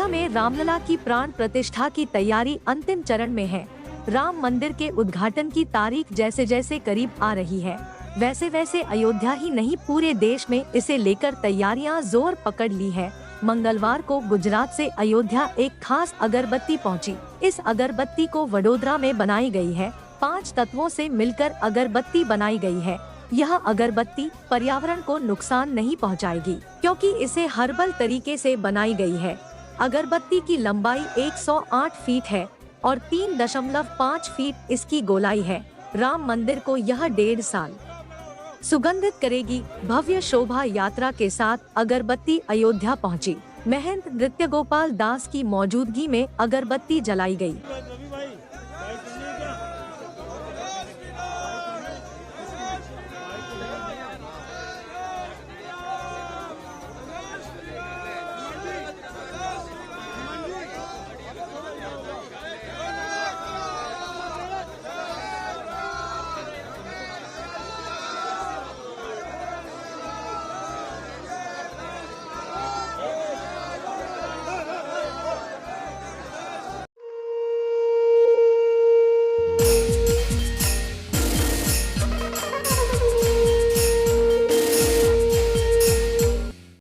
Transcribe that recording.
अयोध्या में रामलला की प्राण प्रतिष्ठा की तैयारी अंतिम चरण में है। राम मंदिर के उद्घाटन की तारीख जैसे जैसे करीब आ रही है, वैसे वैसे अयोध्या ही नहीं पूरे देश में इसे लेकर तैयारियां जोर पकड़ ली है। मंगलवार को गुजरात से अयोध्या एक खास अगरबत्ती पहुंची। इस अगरबत्ती को वडोदरा में बनाई गई है। 5 तत्वों से मिलकर अगरबत्ती बनाई गई है। यह अगरबत्ती पर्यावरण को नुकसान नहीं पहुंचाएगी, क्योंकि इसे हर्बल तरीके से बनाई गई है। अगरबत्ती की लंबाई 108 फीट है और 3.5 फीट इसकी गोलाई है। राम मंदिर को यह 1.5 साल सुगंधित करेगी। भव्य शोभा यात्रा के साथ अगरबत्ती अयोध्या पहुंची। महंत नृत्य गोपाल दास की मौजूदगी में अगरबत्ती जलाई गई।